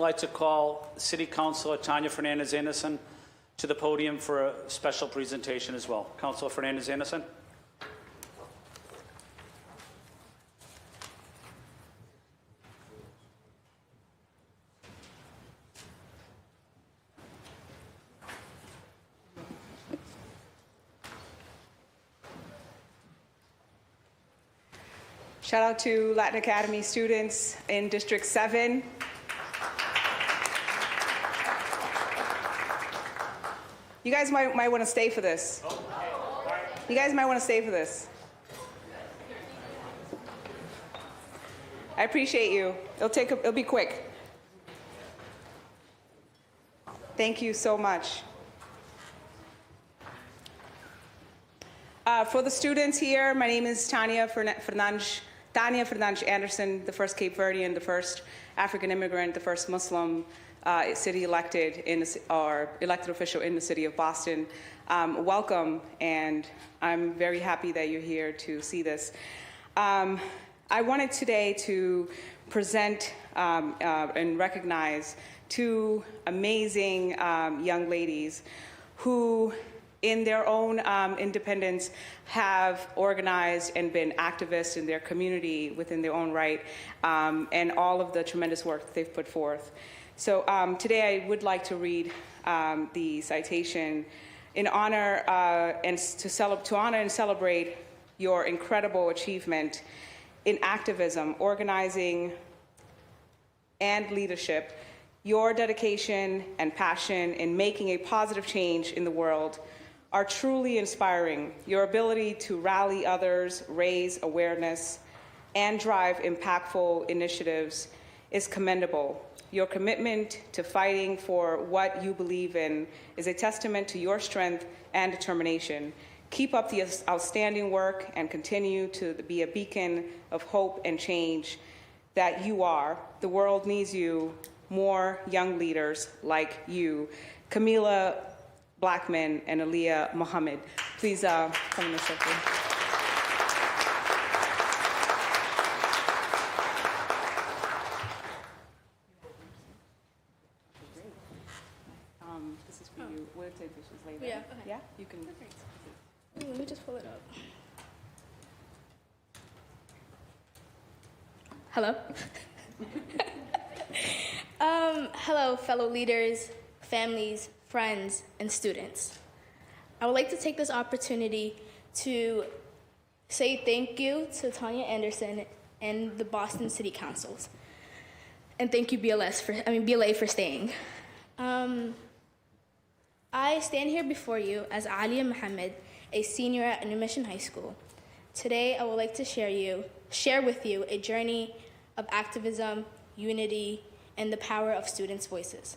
I'd like to call City Councilor Tania Fernandes Anderson to the podium for a special presentation as well. Councilor Fernandes Anderson. Shout out to Latin Academy students in District 7. You guys might want to stay for this. You guys might want to stay for this. I appreciate you. It'll be quick. Thank you so much. For the students here, my name is Tania Fernandes Anderson, the first Cape Verdean, the first African immigrant, the first Muslim city elected or elected official in the city of Boston. Welcome, and I'm very happy that you're here to see this. I wanted today to present and recognize two amazing young ladies who, in their own independence, have organized and been activists in their community within their own right, and all of the tremendous work that they've put forth. So today I would like to read the citation in honor and to honor and celebrate your incredible achievement in activism, organizing, and leadership. Your dedication and passion in making a positive change in the world are truly inspiring. Your ability to rally others, raise awareness, and drive impactful initiatives is commendable. Your commitment to fighting for what you believe in is a testament to your strength and determination. Keep up the outstanding work and continue to be a beacon of hope and change that you are. The world needs you, more young leaders like you. Camila Blackman and Aliyah Muhammad. Please come in the circle. This is for you. We'll take pictures later. Yeah. Okay. Yeah? You can. Perfect. Ooh, let me just pull it up. Hello. Hello, fellow leaders, families, friends, and students. I would like to take this opportunity to say thank you to Tania Anderson and the Boston City Councils. And thank you BLA for staying. I stand here before you as Aliyah Muhammad, a senior at New Mission High School. Today, I would like to share with you a journey of activism, unity, and the power of students' voices.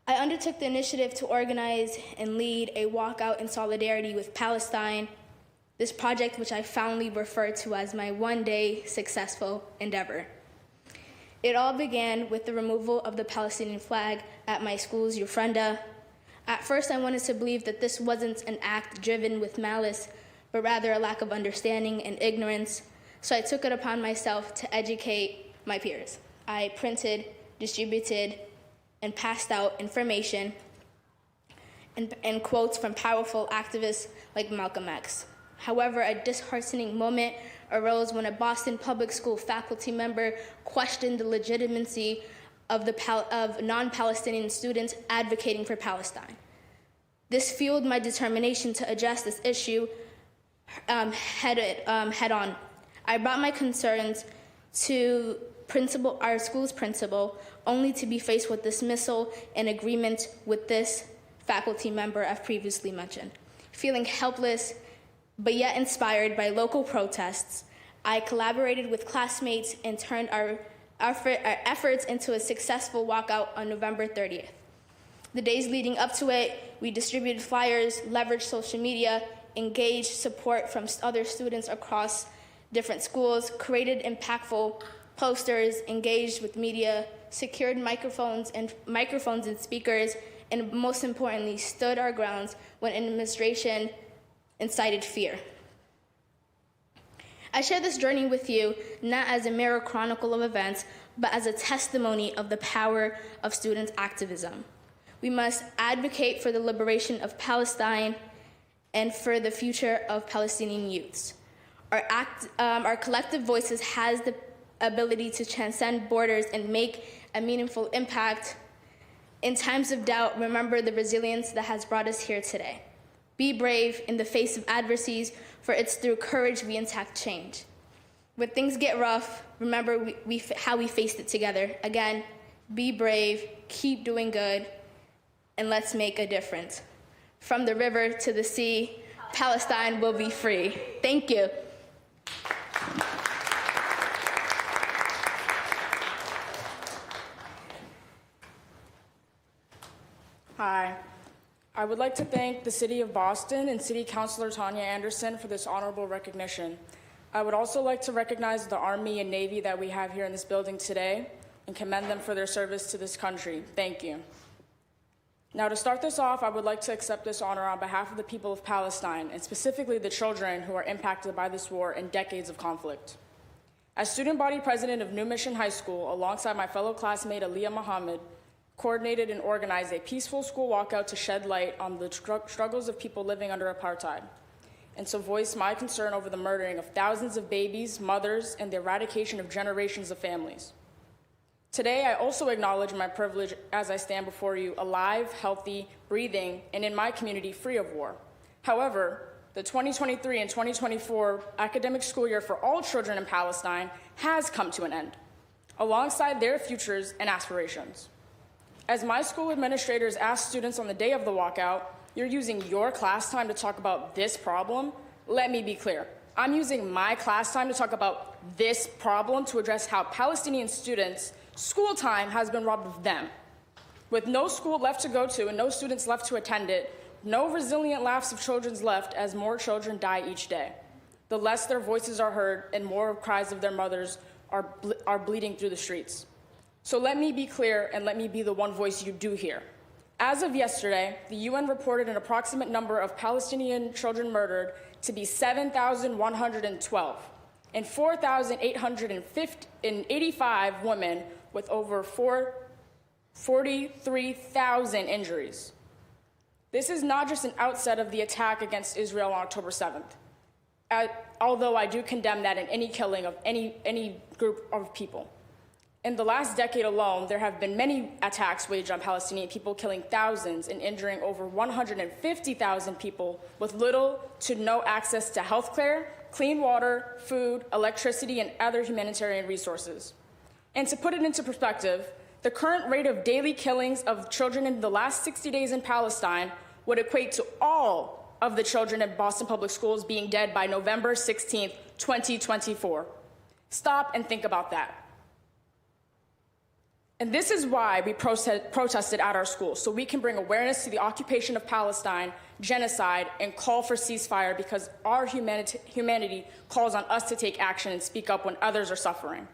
I undertook the initiative to organize and lead a walkout in solidarity with Palestine, this project which I fondly refer to as my one-day successful endeavor. It all began with the removal of the Palestinian flag at my school's Ufrenda. At first, I wanted to believe that this wasn't an act driven with malice, but rather a lack of understanding and ignorance, so I took it upon myself to educate my peers. I printed, distributed, and passed out information and quotes from powerful activists like Malcolm X. However, a disheartening moment arose when a Boston public school faculty member questioned the legitimacy of non-Palestinian students advocating for Palestine. This fueled my determination to address this issue head on. I brought my concerns to our school's principal, only to be faced with dismissal and agreement with this faculty member I've previously mentioned. Feeling helpless, but yet inspired by local protests, I collaborated with classmates and turned our efforts into a successful walkout on November 30th. The days leading up to it, we distributed flyers, leveraged social media, engaged support from other students across different schools, created impactful posters, engaged with media, secured microphones and speakers, and most importantly, stood our grounds when an administration incited fear. I share this journey with you not as a mere chronicle of events, but as a testimony of the power of student activism. We must advocate for the liberation of Palestine and for the future of Palestinian youths. Our collective voices has the ability to transcend borders and make a meaningful impact. In times of doubt, remember the resilience that has brought us here today. Be brave in the face of adversities, for it's through courage we enact change. When things get rough, remember how we faced it together. Again, be brave, keep doing good, and let's make a difference. From the river to the sea, Palestine will be free. Thank you. Hi. I would like to thank the City of Boston and City Councilor Tania Anderson for this honorable recognition. I would also like to recognize the Army and Navy that we have here in this building today and commend them for their service to this country. Thank you. Now, to start this off, I would like to accept this honor on behalf of the people of Palestine, and specifically the children who are impacted by this war and decades of conflict. As student body president of New Mission High School, alongside my fellow classmate Aliyah Muhammad, coordinated and organized a peaceful school walkout to shed light on the struggles of people living under apartheid, and to voice my concern over the murdering of thousands of babies, mothers, and the eradication of generations of families. Today, I also acknowledge my privilege as I stand before you, alive, healthy, breathing, and in my community, free of war. However, the 2023 and 2024 academic school year for all children in Palestine has come to an end, alongside their futures and aspirations. As my school administrators asked students on the day of the walkout, you're using your class time to talk about this problem? Let me be clear. I'm using my class time to talk about this problem to address how Palestinian students' school time has been robbed of them. With no school left to go to and no students left to attend it, no resilient laughs of children left as more children die each day. The less their voices are heard and more cries of their mothers are bleeding through the streets. So let me be clear and let me be the one voice you do hear. As of yesterday, the UN reported an approximate number of Palestinian children murdered to be 7,112 and 4,885 women with over 43,000 injuries. This is not just an outset of the attack against Israel on October 7th, although I do condemn that in any killing of any group of people. In the last decade alone, there have been many attacks waged on Palestinian people, killing thousands and injuring over 150,000 people with little to no access to health care, clean water, food, electricity, and other humanitarian resources. And to put it into perspective, the current rate of daily killings of children in the last 60 days in Palestine would equate to all of the children in Boston Public Schools being dead by November 16th, 2024. Stop and think about that. And this is why we protested at our school, so we can bring awareness to the occupation of Palestine, genocide, and call for ceasefire, because our humanity calls on us to take action and speak up when others are suffering.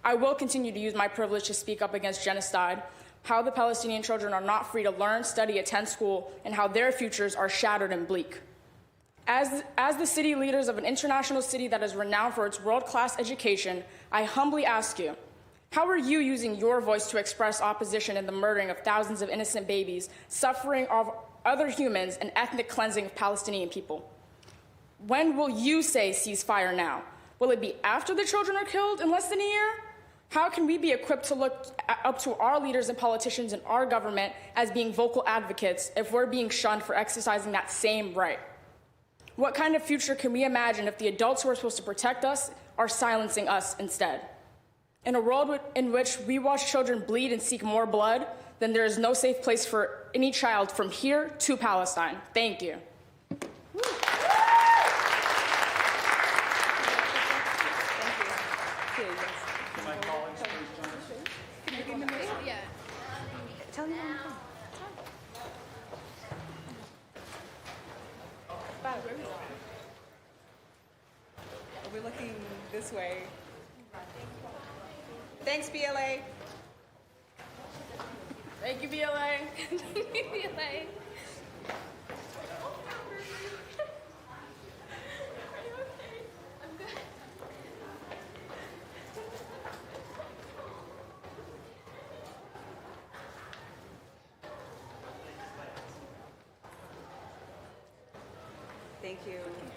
I will continue to use my privilege to speak up against genocide, how the Palestinian children are not free to learn, study, attend school, and how their futures are shattered and bleak. As the city leaders of an international city that is renowned for its world-class education, I humbly ask you, how are you using your voice to express opposition in the murdering of thousands of innocent babies, suffering of other humans, and ethnic cleansing of Palestinian people? When will you say ceasefire now? Will it be after the children are killed in less than a year? How can we be equipped to look up to our leaders and politicians in our government as being vocal advocates if we're being shunned for exercising that same right? What kind of future can we imagine if the adults who are supposed to protect us are silencing us instead? In a world in which we watch children bleed and seek more blood, then there is no safe place for any child from here to Palestine. Thank you. We're looking this way. Thanks, BLA. Thank you, BLA. BLA. Thank you.